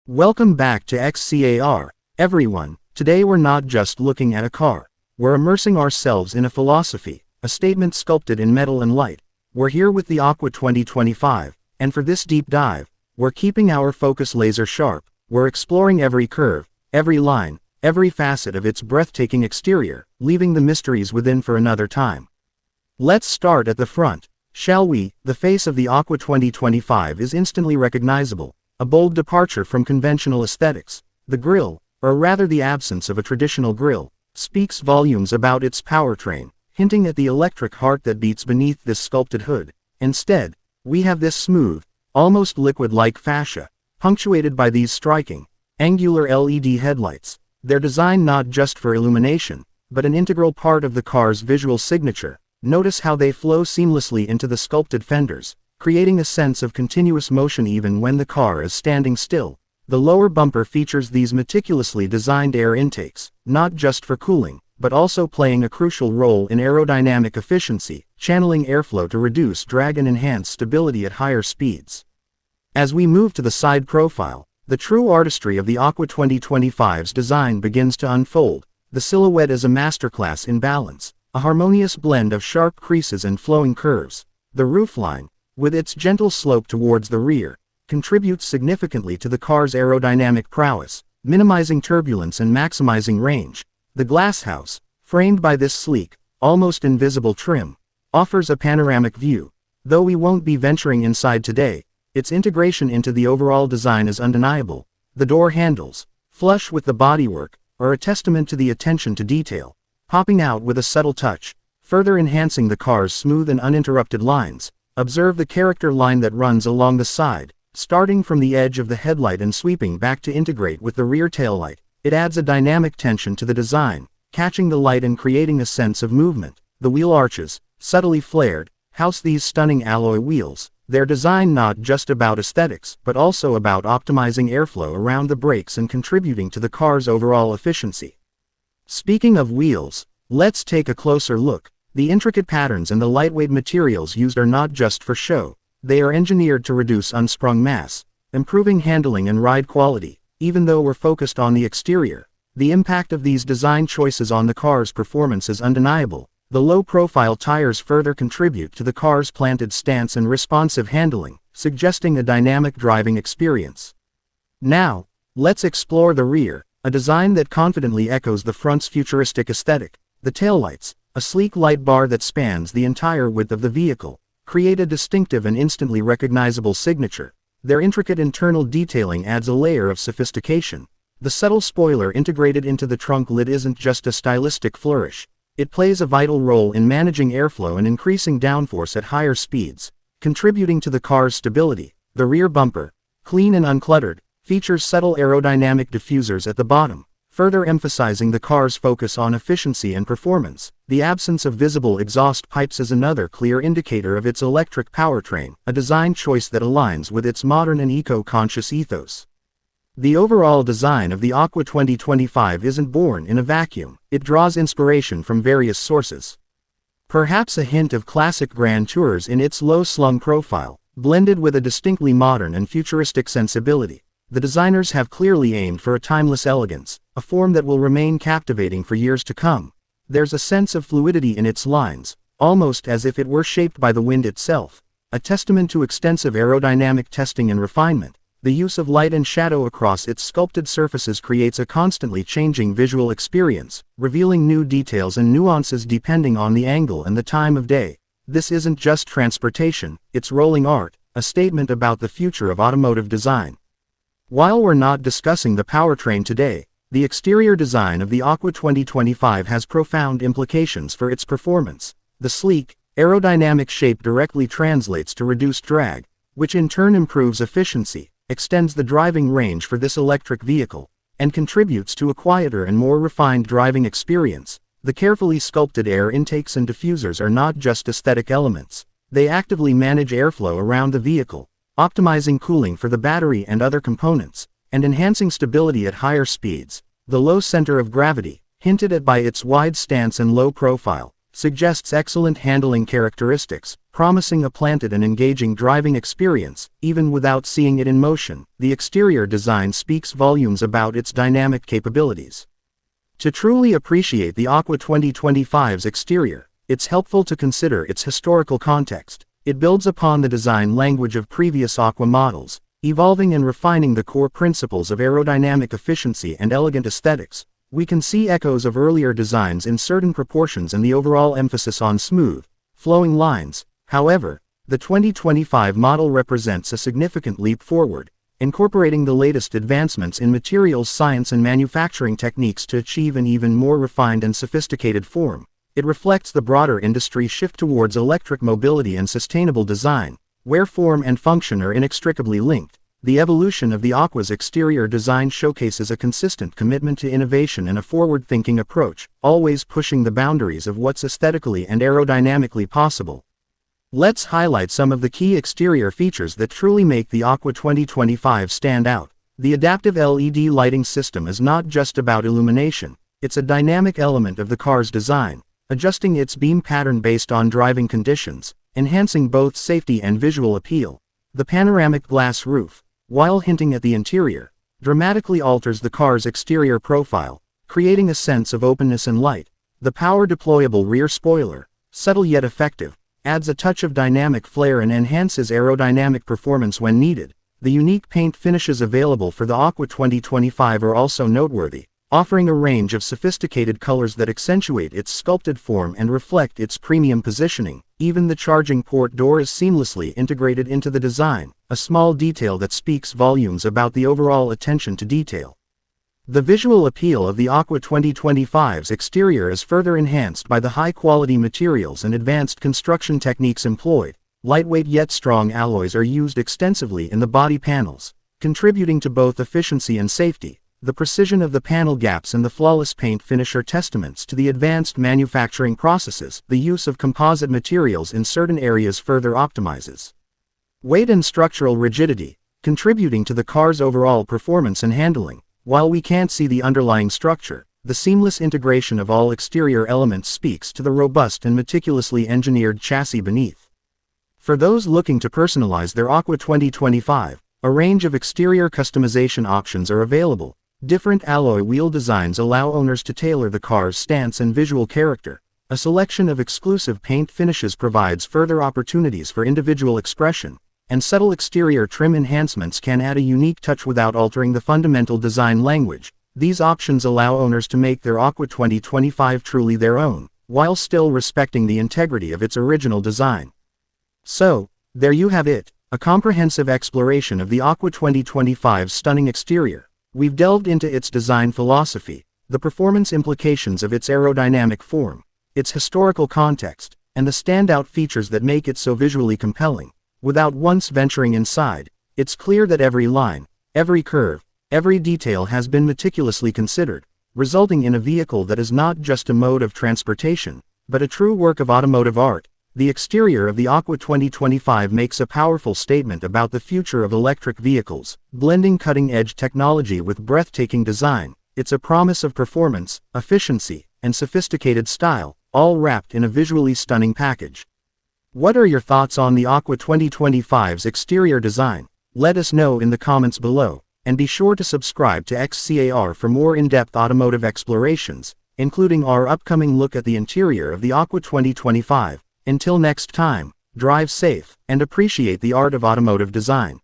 Welcome back to XCAR, everyone. Today we're not just looking at a car. We're immersing ourselves in a philosophy, a statement sculpted in metal and light. We're here with the Aqva 2025, and for this deep dive, we're keeping our focus laser sharp. We're exploring every curve, every line, every facet of its breathtaking exterior, leaving the mysteries within for another time. Let's start at the front, shall we? The face of the Aqva 2025 is instantly recognizable. A bold departure from conventional aesthetics. The grille, or rather the absence of a traditional grille, speaks volumes about its powertrain, hinting at the electric heart that beats beneath this sculpted hood. Instead, we have this smooth, almost liquid-like fascia, punctuated by these striking, angular LED headlights. They're designed not just for illumination, but an integral part of the car's visual signature. Notice how they flow seamlessly into the sculpted fenders, creating a sense of continuous motion even when the car is standing still. The lower bumper features these meticulously designed air intakes, not just for cooling, but also playing a crucial role in aerodynamic efficiency, channeling airflow to reduce drag and enhance stability at higher speeds. As we move to the side profile, the true artistry of the Aqva 2025's design begins to unfold. The silhouette is a masterclass in balance, a harmonious blend of sharp creases and flowing curves. The roofline, with its gentle slope towards the rear, contributes significantly to the car's aerodynamic prowess, minimizing turbulence and maximizing range. The glasshouse, framed by this sleek, almost invisible trim, offers a panoramic view. Though we won't be venturing inside today, its integration into the overall design is undeniable. The door handles, flush with the bodywork, are a testament to the attention to detail, popping out with a subtle touch, further enhancing the car's smooth and uninterrupted lines. Observe the character line that runs along the side, starting from the edge of the headlight and sweeping back to integrate with the rear taillight. It adds a dynamic tension to the design, catching the light and creating a sense of movement. The wheel arches, subtly flared, house these stunning alloy wheels. They're designed not just about aesthetics, but also about optimizing airflow around the brakes and contributing to the car's overall efficiency. Speaking of wheels, let's take a closer look. The intricate patterns and the lightweight materials used are not just for show. They are engineered to reduce unsprung mass, improving handling and ride quality. Even though we're focused on the exterior, the impact of these design choices on the car's performance is undeniable. The low-profile tires further contribute to the car's planted stance and responsive handling, suggesting a dynamic driving experience. Now, let's explore the rear, a design that confidently echoes the front's futuristic aesthetic. The taillights, a sleek light bar that spans the entire width of the vehicle, create a distinctive and instantly recognizable signature. Their intricate internal detailing adds a layer of sophistication. The subtle spoiler integrated into the trunk lid isn't just a stylistic flourish. It plays a vital role in managing airflow and increasing downforce at higher speeds, contributing to the car's stability. The rear bumper, clean and uncluttered, features subtle aerodynamic diffusers at the bottom, further emphasizing the car's focus on efficiency and performance. The absence of visible exhaust pipes is another clear indicator of its electric powertrain, a design choice that aligns with its modern and eco-conscious ethos. The overall design of the Aqva 2025 isn't born in a vacuum. It draws inspiration from various sources. Perhaps a hint of classic Grand Tours in its low-slung profile, blended with a distinctly modern and futuristic sensibility. The designers have clearly aimed for a timeless elegance, a form that will remain captivating for years to come. There's a sense of fluidity in its lines, almost as if it were shaped by the wind itself, a testament to extensive aerodynamic testing and refinement. The use of light and shadow across its sculpted surfaces creates a constantly changing visual experience, revealing new details and nuances depending on the angle and the time of day. This isn't just transportation, it's rolling art, a statement about the future of automotive design. While we're not discussing the powertrain today, the exterior design of the Aqva 2025 has profound implications for its performance. The sleek, aerodynamic shape directly translates to reduced drag, which in turn improves efficiency, extends the driving range for this electric vehicle, and contributes to a quieter and more refined driving experience. The carefully sculpted air intakes and diffusers are not just aesthetic elements. They actively manage airflow around the vehicle, optimizing cooling for the battery and other components, and enhancing stability at higher speeds. The low center of gravity, hinted at by its wide stance and low profile, suggests excellent handling characteristics, promising a planted and engaging driving experience, even without seeing it in motion. The exterior design speaks volumes about its dynamic capabilities. To truly appreciate the Aqva 2025's exterior, it's helpful to consider its historical context. It builds upon the design language of previous Aqva models, evolving and refining the core principles of aerodynamic efficiency and elegant aesthetics. We can see echoes of earlier designs in certain proportions and the overall emphasis on smooth, flowing lines. However, the 2025 model represents a significant leap forward, incorporating the latest advancements in materials science and manufacturing techniques to achieve an even more refined and sophisticated form. It reflects the broader industry shift towards electric mobility and sustainable design, where form and function are inextricably linked. The evolution of the Aqva's exterior design showcases a consistent commitment to innovation and a forward-thinking approach, always pushing the boundaries of what's aesthetically and aerodynamically possible. Let's highlight some of the key exterior features that truly make the Aqva 2025 stand out. The adaptive LED lighting system is not just about illumination, it's a dynamic element of the car's design, adjusting its beam pattern based on driving conditions, enhancing both safety and visual appeal. The panoramic glass roof, while hinting at the interior, dramatically alters the car's exterior profile, creating a sense of openness and light. The power-deployable rear spoiler, subtle yet effective, adds a touch of dynamic flair and enhances aerodynamic performance when needed. The unique paint finishes available for the Aqva 2025 are also noteworthy, offering a range of sophisticated colors that accentuate its sculpted form and reflect its premium positioning. Even the charging port door is seamlessly integrated into the design, a small detail that speaks volumes about the overall attention to detail. The visual appeal of the Aqva 2025's exterior is further enhanced by the high-quality materials and advanced construction techniques employed. Lightweight yet strong alloys are used extensively in the body panels, contributing to both efficiency and safety. The precision of the panel gaps and the flawless paint finish are testaments to the advanced manufacturing processes. The use of composite materials in certain areas further optimizes weight and structural rigidity, contributing to the car's overall performance and handling. While we can't see the underlying structure, the seamless integration of all exterior elements speaks to the robust and meticulously engineered chassis beneath. For those looking to personalize their Aqva 2025, a range of exterior customization options are available. Different alloy wheel designs allow owners to tailor the car's stance and visual character. A selection of exclusive paint finishes provides further opportunities for individual expression, and subtle exterior trim enhancements can add a unique touch without altering the fundamental design language. These options allow owners to make their Aqva 2025 truly their own, while still respecting the integrity of its original design. So, there you have it, a comprehensive exploration of the Aqva 2025's stunning exterior. We've delved into its design philosophy, the performance implications of its aerodynamic form, its historical context, and the standout features that make it so visually compelling. Without once venturing inside, it's clear that every line, every curve, every detail has been meticulously considered, resulting in a vehicle that is not just a mode of transportation, but a true work of automotive art. The exterior of the Aqva 2025 makes a powerful statement about the future of electric vehicles, blending cutting-edge technology with breathtaking design. It's a promise of performance, efficiency, and sophisticated style, all wrapped in a visually stunning package. What are your thoughts on the Aqva 2025's exterior design? Let us know in the comments below, and be sure to subscribe to XCAR for more in-depth automotive explorations, including our upcoming look at the interior of the Aqva 2025. Until next time, drive safe, and appreciate the art of automotive design.